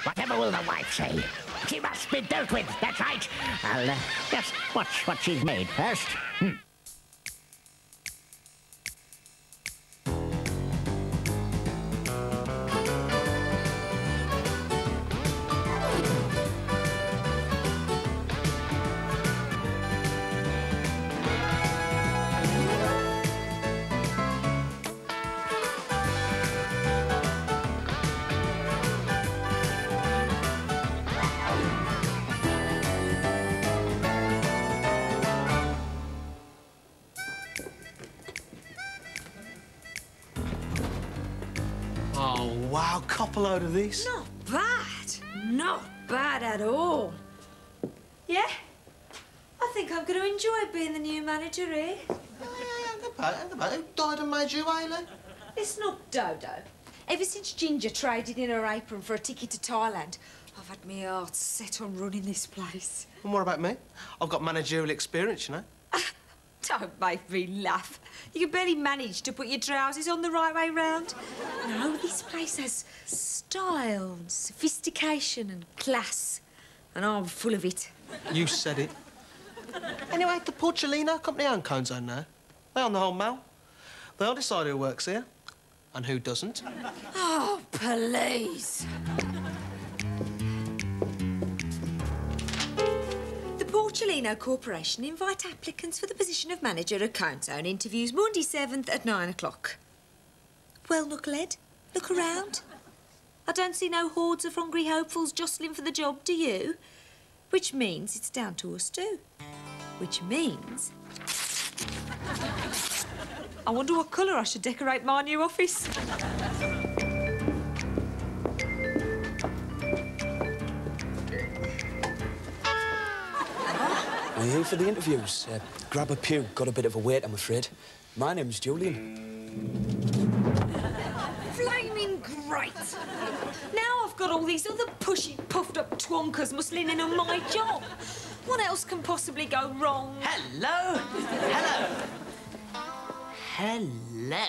Whatever will the wife say? She must be dealt with, that's right. I'll just watch what she's made first. Oh, wow, cop a load of these. Not bad. Not bad at all. Yeah? I think I'm going to enjoy being the new manager here. Hang about. Who died and made you, Ailey? It's not Dodo. Ever since Ginger traded in her apron for a ticket to Thailand, I've had my heart set on running this place. And what about me? I've got managerial experience, you know. Don't make me laugh. You can barely manage to put your trousers on the right way round. No, this place has style and sophistication and class, and I'm full of it. You said it. Anyway, the Porcellino company own Cone Zone now. They own the whole mall. They'll decide who works here and who doesn't. Oh, please. Porcellino Corporation invite applicants for the position of manager at Cone Zone. Interviews Monday 7th at 9 o'clock. Well, Knucklehead, look around. I don't see no hordes of hungry hopefuls jostling for the job, do you? Which means it's down to us too. Which means... I wonder what colour I should decorate my new office. Are you here for the interviews? Grab a pew. Got a bit of a wait, I'm afraid. My name's Julian. Flaming great! Now I've got all these other pushy, puffed-up twonkers mustling in on my job. What else can possibly go wrong? Hello? Hello? Hello?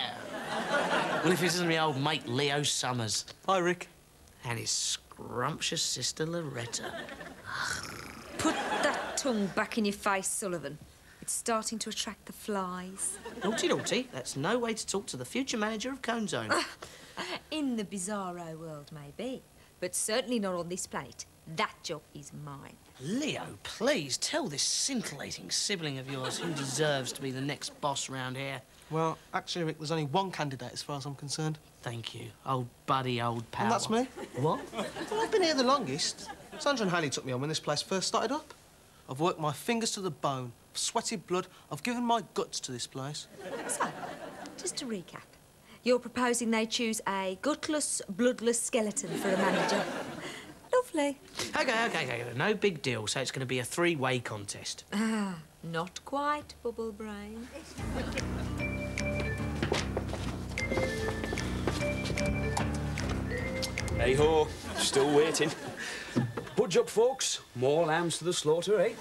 Well, if this isn't my old mate Leo Summers. Hi, Rick. And his scrumptious sister Loretta. Put that tongue back in your face, Sullivan. It's starting to attract the flies. Naughty, naughty. That's no way to talk to the future manager of Cone Zone. In the bizarro world, maybe. But certainly not on this plate. That job is mine. Leo, please tell this scintillating sibling of yours who deserves to be the next boss round here. Well, actually, Rick, there's only one candidate as far as I'm concerned. Thank you. Old buddy, old pal. And that's me. What? Well, I've been here the longest. Sandra and Haley took me on when this place first started up. I've worked my fingers to the bone. I've sweated blood. I've given my guts to this place. So, just to recap, you're proposing they choose a gutless, bloodless skeleton for a manager. Lovely. OK. No big deal. So it's going to be a three-way contest. Ah, not quite, Bubble Brain. Hey-ho, still waiting. Budge up, folks. More lambs to the slaughter, eh?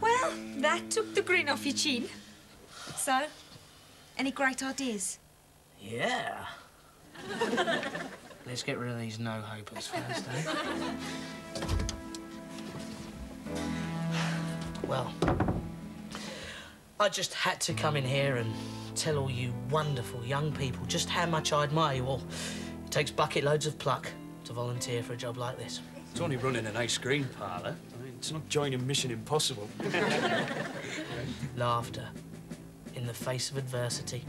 Well, that took the grin off your chin. So, any great ideas? Yeah. Let's get rid of these no-hopers first, eh? Well, I just had to come in here and tell all you wonderful young people just how much I admire you all. It takes bucket loads of pluck to volunteer for a job like this. It's only running an ice cream parlour. I mean, it's not joining Mission Impossible. Laughter in the face of adversity.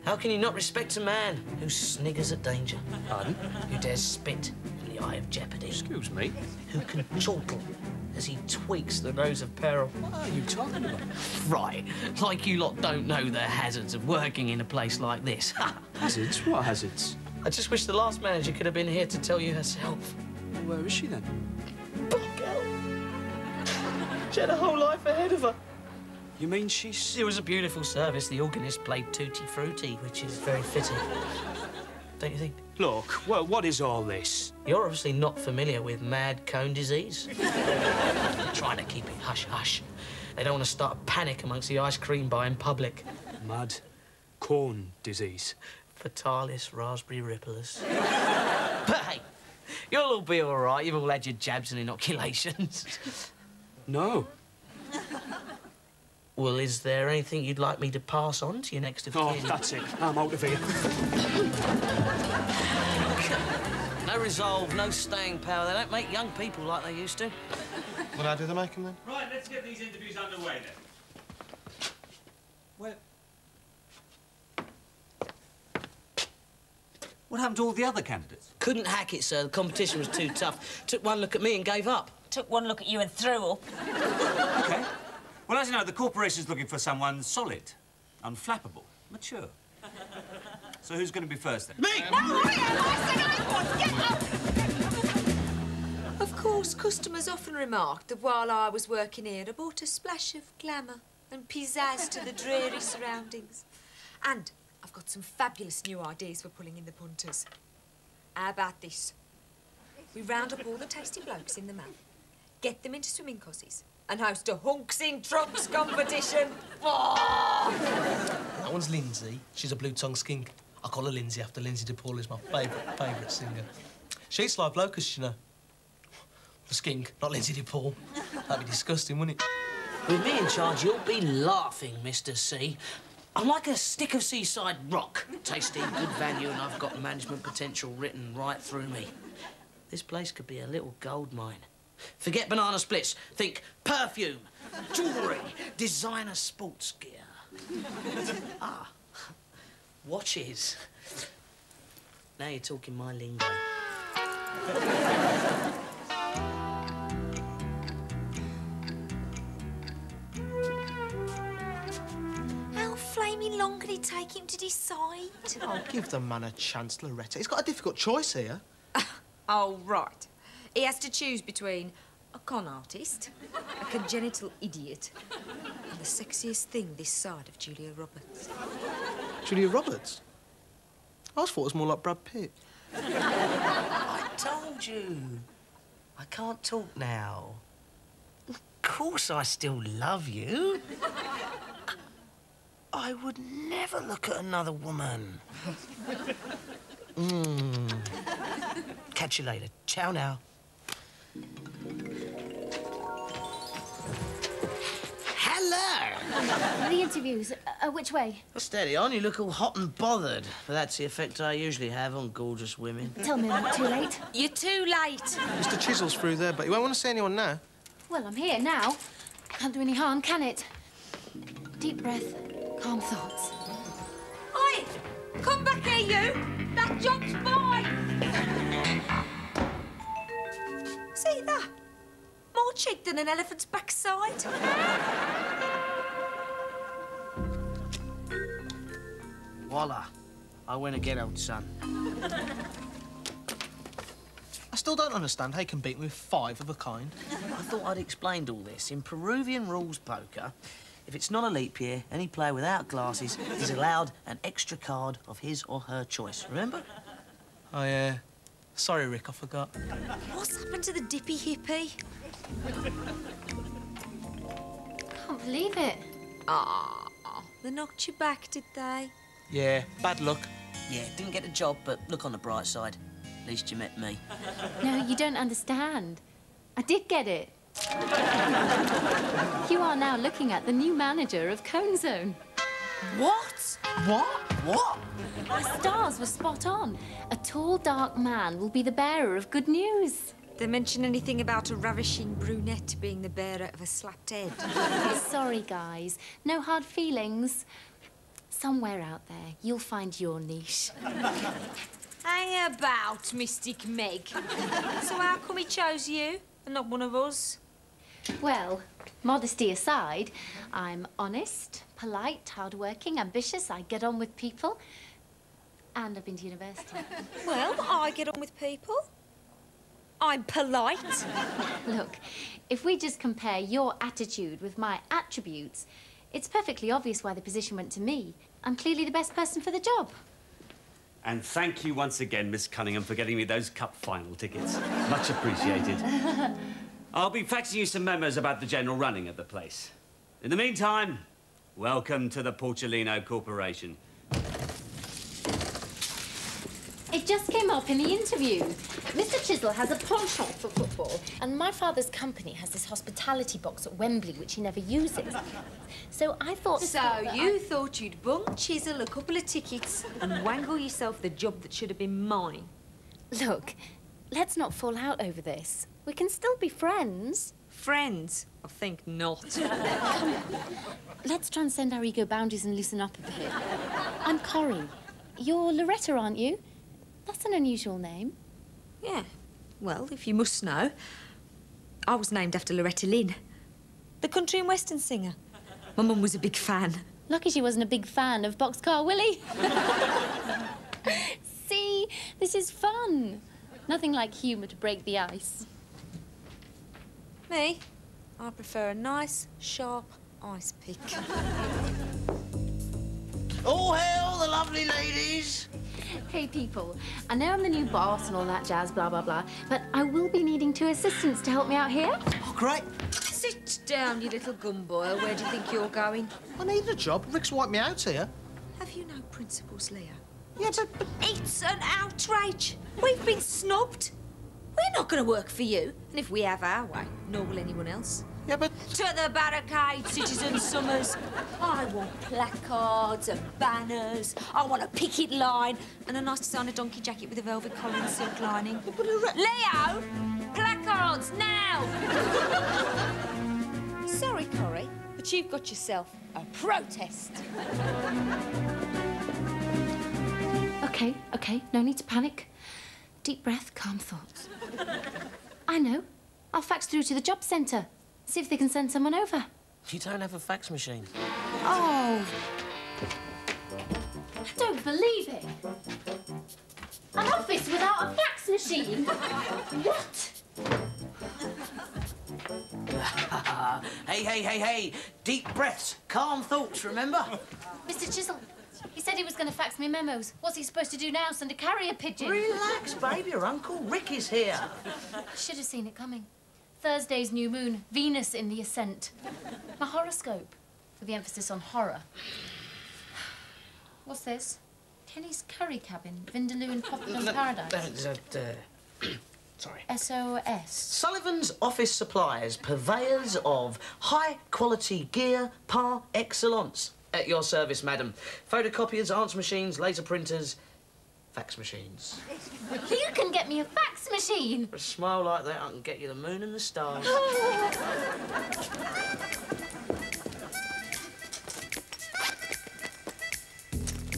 How can you not respect a man who sniggers at danger? Pardon? Who dares spit in the eye of jeopardy? Excuse me? Who can chortle as he tweaks the nose of peril? What are you talking about? Right, like you lot don't know the hazards of working in a place like this. Hazards? What hazards? I just wish the last manager could have been here to tell you herself. Well, where is she then? Fuck hell. She had a whole life ahead of her. You mean she's... It was a beautiful service. The organist played Tutti Frutti, which is very fitting. Don't you think? Look, well, what is all this? You're obviously not familiar with mad cone disease. They're trying to keep it hush-hush. They don't want to start a panic amongst the ice cream bar in public. Mad cone disease. Fatalis raspberry ripplers. But hey, You'll all be all right. You've all had your jabs and inoculations. No. Well, is there anything you'd like me to pass on to your next of kin? Oh, that's it. I'm out of here. No resolve, no staying power. They don't make young people like they used to. Well, how do they make them, then? Right, let's get these interviews underway, then. What happened to all the other candidates? Couldn't hack it, sir. The competition was too tough. Took one look at me and gave up. Took one look at you and threw up. OK. Well, as you know, the corporation's looking for someone solid, unflappable, mature. So who's going to be first, then? Me! Of course, customers often remarked that while I was working here, I brought a splash of glamour and pizzazz to the dreary surroundings. And I've got some fabulous new ideas for pulling in the punters. How about this? We round up all the tasty blokes in the mouth, get them into swimming courses, and host a hunks in trunks competition. Oh! That one's Lindsay. She's a blue-tongue skink. I call her Lindsay after Lindsay DePaul, who's my favourite singer. She eats live locusts, you know. The skink, not Lindsay DePaul. That'd be disgusting, wouldn't it? With me in charge, you'll be laughing, Mr. C. I'm like a stick of seaside rock. Tasty, good value, and I've got management potential written right through me. This place could be a little gold mine. Forget banana splits. Think perfume, jewellery, designer sports gear. Ah, watches. Now you're talking my lingo. How flaming long can it take him to decide? Oh, give the man a chance, Loretta. He's got a difficult choice here. Oh, right. He has to choose between a con artist, a congenital idiot, and the sexiest thing this side of Julia Roberts. Julia Roberts? I thought it was more like Brad Pitt. I told you. I can't talk now. Of course I still love you. I would never look at another woman. Catch you later. Ciao now. Hello! The interviews, which way? Steady on, you look all hot and bothered. But that's the effect I usually have on gorgeous women. Tell me I'm not too late. You're too late. Mr. Chisel's through there, but you won't want to see anyone now. Well, I'm here now. Can't do any harm, can it? Deep breath, calm thoughts. Oi! Come back here, you! That job's mine! See that? More cheek than an elephant's backside. Voila. I win again, old son. I still don't understand how you can beat me with 5 of a kind. I thought I'd explained all this. In Peruvian rules poker, if it's not a leap year, any player without glasses is allowed an extra card of his or her choice. Remember? Oh, yeah. Sorry, Rick, I forgot. What's happened to the dippy hippie? Can't believe it. Ah, they knocked you back, did they? Yeah, bad luck. Yeah, didn't get a job, but look on the bright side. At least you met me. No, you don't understand. I did get it. You are now looking at the new manager of Cone Zone. What? What? The stars were spot on. A tall, dark man will be the bearer of good news. They mention anything about a ravishing brunette being the bearer of a slapped head? Sorry, guys. No hard feelings. Somewhere out there, you'll find your niche. Hang about, Mystic Meg. So how come he chose you and not one of us? Well, modesty aside, I'm honest, polite, hard-working, ambitious. I get on with people. And I've been to university. Well, I get on with people. I'm polite. Look, if we just compare your attitude with my attributes, it's perfectly obvious why the position went to me. I'm clearly the best person for the job. And thank you once again, Miss Cunningham, for getting me those cup final tickets. Much appreciated. I'll be faxing you some memos about the general running of the place. In the meantime, welcome to the Porcellino Corporation. It just came up in the interview. Mr. Chisel has a penchant for football, and my father's company has this hospitality box at Wembley, which he never uses. So I thought... So you thought you'd bung Chisel a couple of tickets and wangle yourself the job that should have been mine? Look, let's not fall out over this. We can still be friends. Friends? I think not. Come on. Let's transcend our ego boundaries and loosen up a bit. I'm Corrie. You're Loretta, aren't you? That's an unusual name. Yeah. Well, if you must know, I was named after Loretta Lynn, the country and western singer. My mum was a big fan. Lucky she wasn't a big fan of Boxcar Willie. See? This is fun. Nothing like humour to break the ice. Me? I prefer a nice, sharp ice pick. All hail the lovely ladies! Hey, people, I know I'm the new boss and all that jazz, blah, blah, blah, but I will be needing 2 assistants to help me out here. Oh, great. Sit down, you little gumboil. Where do you think you're going? I need a job. Rick's wiped me out here. Have you no principles, Leah? Yeah, but... It's an outrage. We've been snubbed. We're not going to work for you. And if we have our way, nor will anyone else. Yeah, but... To the barricade, Citizen Summers. I want placards and banners. I want a picket line and a nice designer donkey jacket with a velvet collar and silk lining. Leo! Placards, now! Sorry, Corrie, but you've got yourself a protest. OK, no need to panic. Deep breath, calm thoughts. I know. I'll fax through to the job centre. See if they can send someone over. You don't have a fax machine. Oh. I don't believe it. An office without a fax machine? What? Hey. Deep breaths, calm thoughts, remember? Mr. Chisel, he said he was going to fax me memos. What's he supposed to do now? Send a carrier pigeon? Relax, baby. Your Uncle Rick is here. Should have seen it coming. Thursday's new moon, Venus in the ascent. My horoscope, with the emphasis on horror. What's this? Kenny's Curry Cabin, Vindaloo in Poplar Paradise. Sorry. SOS. Sullivan's Office Supplies, purveyors of high-quality gear par excellence. At your service, madam. Photocopiers, answer machines, laser printers, fax machines. You can get me a fax machine. For a smile like that, I can get you the moon and the stars.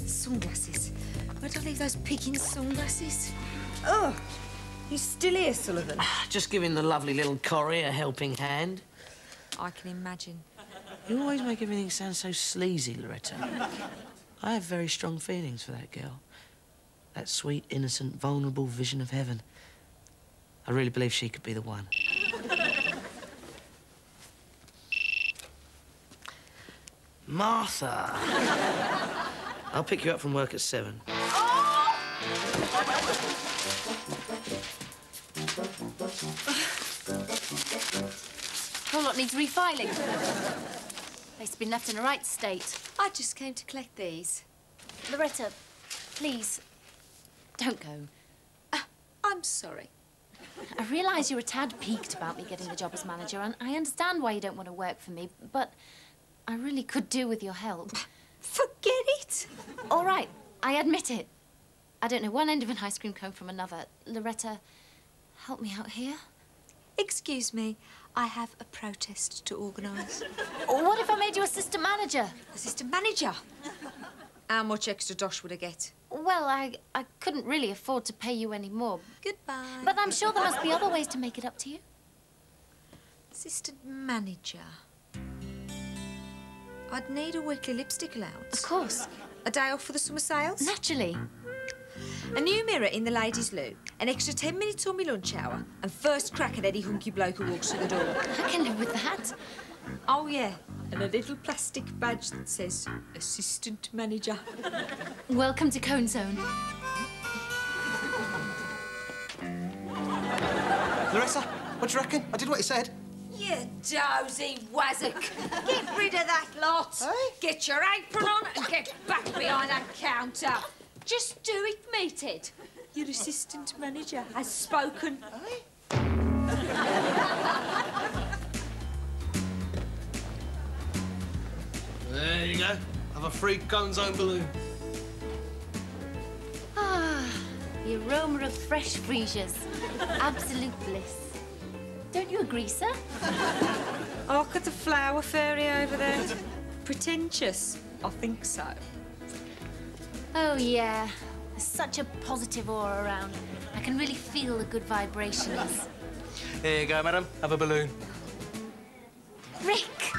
Sunglasses. Where'd I leave those picking sunglasses? Oh, you still here, Sullivan? Just giving the lovely little Corrie a helping hand. I can imagine. You always make everything sound so sleazy, Loretta. I have very strong feelings for that girl. That sweet, innocent, vulnerable vision of heaven. I really believe she could be the one. Martha. I'll pick you up from work at 7. Whole lot needs refiling. It's been left in a right state. I just came to collect these. Loretta, please, don't go. I'm sorry. I realise you're a tad piqued about me getting the job as manager, and I understand why you don't want to work for me, but I really could do with your help. Forget it. All right, I admit it. I don't know one end of an ice cream cone from another. Loretta, help me out here. Excuse me, I have a protest to organise. What if I made you assistant manager? Assistant manager? How much extra dosh would I get? Well, I couldn't really afford to pay you any more. Goodbye. But I'm sure there must be other ways to make it up to you. Assistant manager? I'd need a weekly lipstick allowance. Of course. A day off for the summer sales? Naturally. A new mirror in the ladies' loo, an extra 10 minutes on my lunch hour, and first crack at any hunky bloke who walks through the door. I can live with that. Oh, yeah, and a little plastic badge that says assistant manager. Welcome to Cone Zone. Loretta, what do you reckon? I did what you said. You dozy wazzock. Get rid of that lot. Hey? Get your apron on and get back behind that counter. Just do it, meated. Your assistant manager has spoken. There you go. Have a free Colin's own balloon. Ah, the aroma of fresh freesias. Absolute bliss. Don't you agree, sir? Oh, look at the flower fairy over there. Pretentious? I think so. Oh, yeah. There's such a positive aura around. I can really feel the good vibrations. Here you go, madam. Have a balloon. Rick!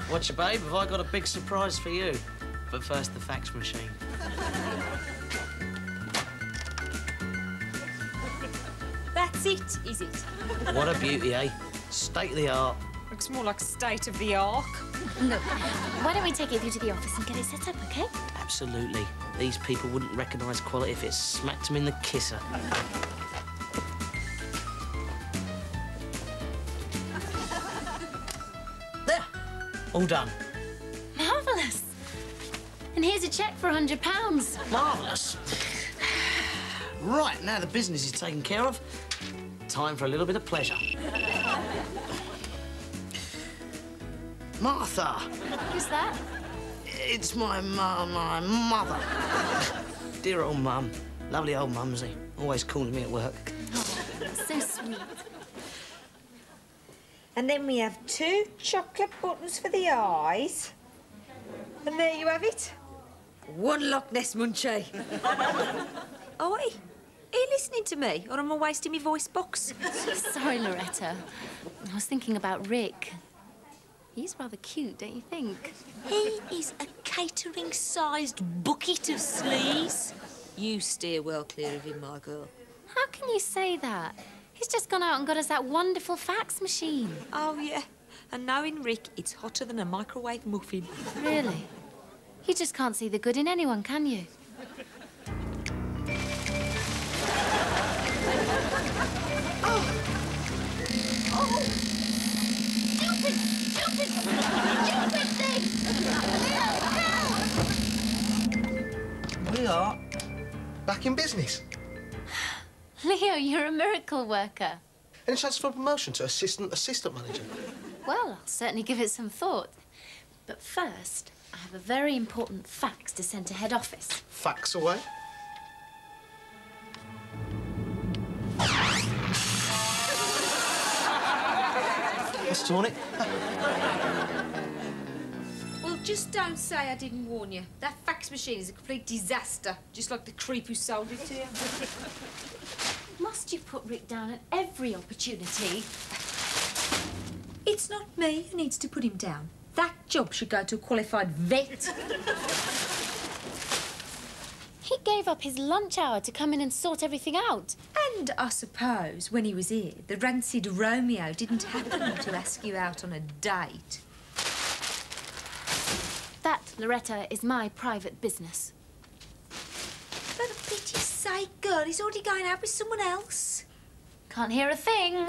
Watcha, babe, have I got a big surprise for you? But first, the fax machine. That's it, is it? What a beauty, eh? State of the art. Looks more like state of the ark. Look, why don't we take it through to the office and get it set up, OK? Absolutely. These people wouldn't recognise quality if it smacked them in the kisser. There. All done. Marvellous. And here's a cheque for £100. Marvellous. Right, now the business is taken care of, time for a little bit of pleasure. Martha. Who's that? It's my mother. Dear old mum. Lovely old mumsy. Always calling me at work. So sweet. And then we have 2 chocolate buttons for the eyes. And there you have it. 1 Loch Ness munchie. Oi, are you listening to me, or am I wasting my voice box? Sorry, Loretta. I was thinking about Rick. He's rather cute, don't you think? He is a catering-sized bucket of sleaze. You steer well clear of him, my girl. How can you say that? He's just gone out and got us that wonderful fax machine. Oh, yeah. And knowing Rick, it's hotter than a microwave muffin. Really? You just can't see the good in anyone, can you? Stupid thing! We are back in business. Leo, you're a miracle worker. Any chance for a promotion to assistant manager? Well, I'll certainly give it some thought. But first, I have a very important fax to send to head office. Fax away. Let's torn it. Well, just don't say I didn't warn you. That fax machine is a complete disaster, just like the creep who sold it to you. Must you put Rick down at every opportunity? It's not me who needs to put him down. That job should go to a qualified vet. He gave up his lunch hour to come in and sort everything out. And I suppose, when he was here, the rancid Romeo didn't happen to ask you out on a date. That, Loretta, is my private business. For pity's sake, girl, he's already going out with someone else. Can't hear a thing.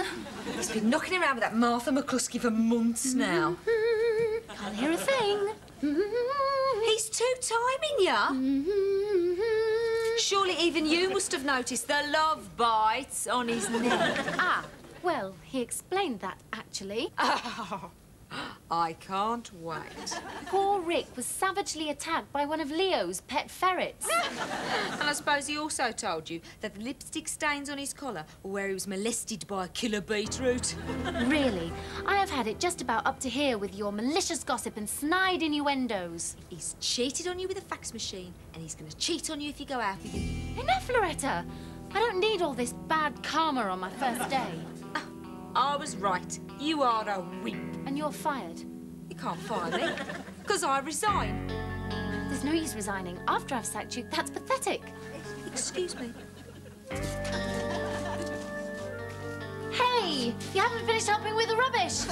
He's been knocking around with that Martha McCluskey for months now. Can't hear a thing. He's two-timing ya. Surely even you must have noticed the love bites on his neck. Ah, well, he explained that, actually. Oh, I can't wait. Poor Rick was savagely attacked by one of Leo's pet ferrets. And I suppose he also told you that the lipstick stains on his collar were where he was molested by a killer beetroot. Really, I have had it just about up to here with your malicious gossip and snide innuendos. He's cheated on you with a fax machine, and he's going to cheat on you if you go out with him. Enough, Loretta. I don't need all this bad karma on my first day. I was right. You are a wimp. And you're fired. You can't fire me, because I resign. There's no use resigning. After I've sacked you, that's pathetic. Excuse me. Hey! You haven't finished helping with the rubbish!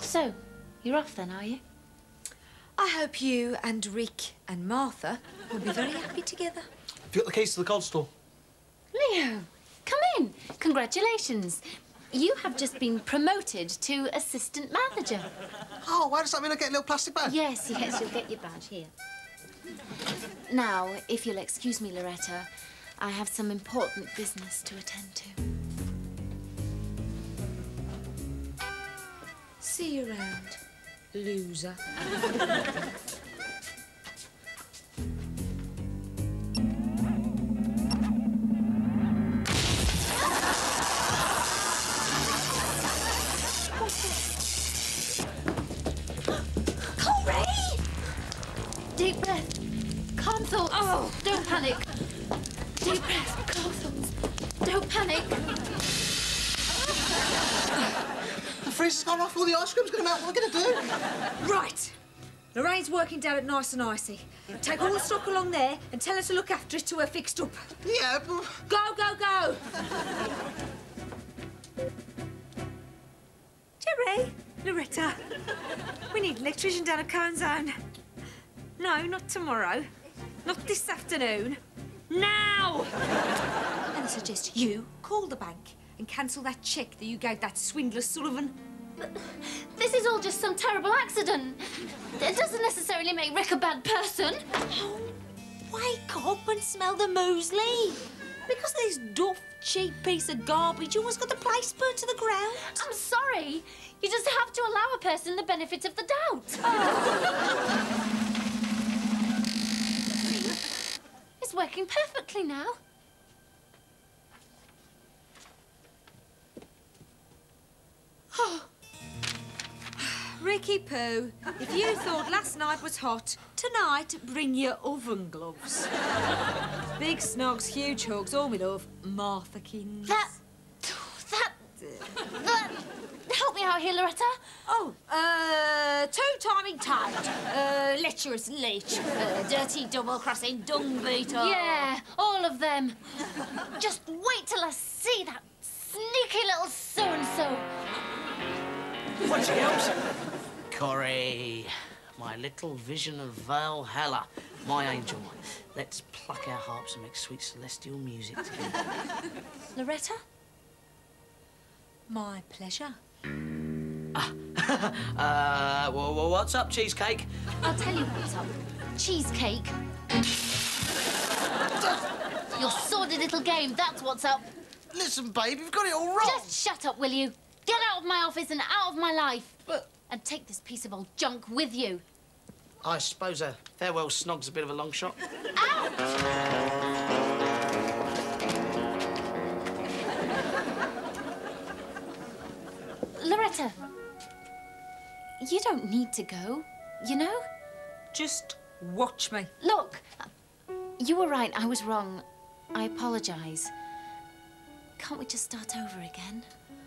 So, you're off then, are you? I hope you and Rick and Martha will be very happy together. Have you got the keys to the cold store? Leo, come in. Congratulations. You have just been promoted to assistant manager. Oh, why does that mean I get a little plastic bag? Yes, you'll get your badge here. Now, if you'll excuse me, Loretta, I have some important business to attend to. See you around, loser. Deep breath. Calm thoughts. Oh, don't panic. Deep breath. Calm thoughts. Don't panic. The freezer's gone off, all the ice cream's going to melt. What are we going to do? Right. Lorraine's working down at Nice and Icy. Take all the stock along there and tell her to look after it till we're fixed up. Yeah, but... Go, go, go! Jerry, Loretta, we need an electrician down at Colin. No, not tomorrow. Not this afternoon. Now! And I suggest you call the bank and cancel that cheque that you gave that swindler Sullivan. This is all just some terrible accident. It doesn't necessarily make Rick a bad person. Oh, wake up and smell the muesli. Because of this duff, cheap piece of garbage, you almost got the place burnt to the ground. I'm sorry. You just have to allow a person the benefit of the doubt. It's working perfectly now. Oh. Ricky Poo, if you thought last night was hot, tonight bring your oven gloves. Big snogs, huge hugs, all me love, Marthakins. That... Help me out here, Loretta. Oh, two-timing toad, lecherous leech, dirty double-crossing dung beetle. Yeah, all of them. Just wait till I see that sneaky little so-and-so. What's he else? Corrie, my little vision of Valhalla, my angel. Let's pluck our harps and make sweet celestial music together. Loretta? My pleasure. Well, what's up, cheesecake? I'll tell you what's up. Cheesecake. Your sordid little game, that's what's up. Listen, babe, you've got it all wrong. Just shut up, will you? Get out of my office and out of my life. But... And take this piece of old junk with you. I suppose a farewell snog's a bit of a long shot. Ouch! Loretta, you don't need to go, you know? Just watch me. Look, you were right, I was wrong. I apologise. Can't we just start over again?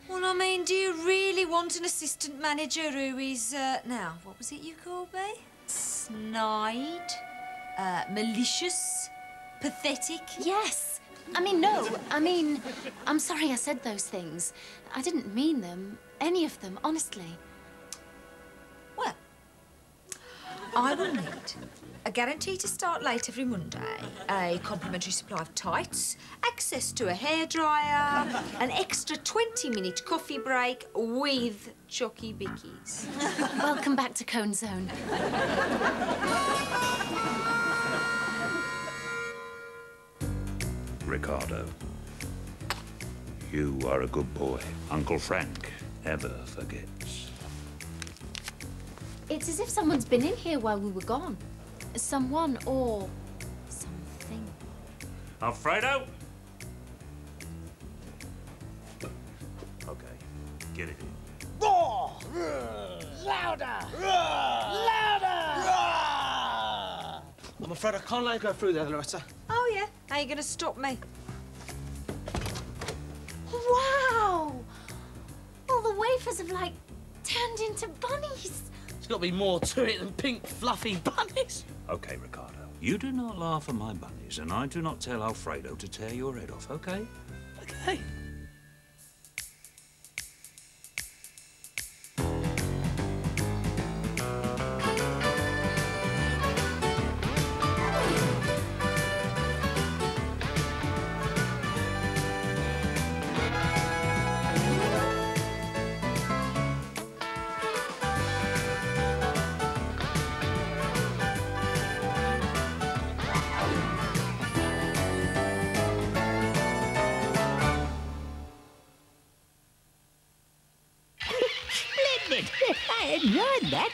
Well, I mean, do you really want an assistant manager who is, now, what was it you called me? Snide, malicious, pathetic? Yes. I mean, no. I mean, I'm sorry I said those things. I didn't mean them. Any of them, honestly. Well, I will need a guarantee to start late every Monday, a complimentary supply of tights, access to a hairdryer, an extra 20-minute coffee break with Chucky Bickies. Welcome back to Cone Zone. Ricardo, you are a good boy. Uncle Frank never forgets. It's as if someone's been in here while we were gone. Someone or something. Alfredo? Okay, get it in. Roar! Louder! Louder! I'm afraid I can't let you go through there, Loretta. Oh, yeah? How are you going to stop me? Wow! All the wafers have, like, turned into bunnies. There's got to be more to it than pink, fluffy bunnies. Okay, Ricardo. You do not laugh at my bunnies, and I do not tell Alfredo to tear your head off, okay? Okay. it. I enjoyed that.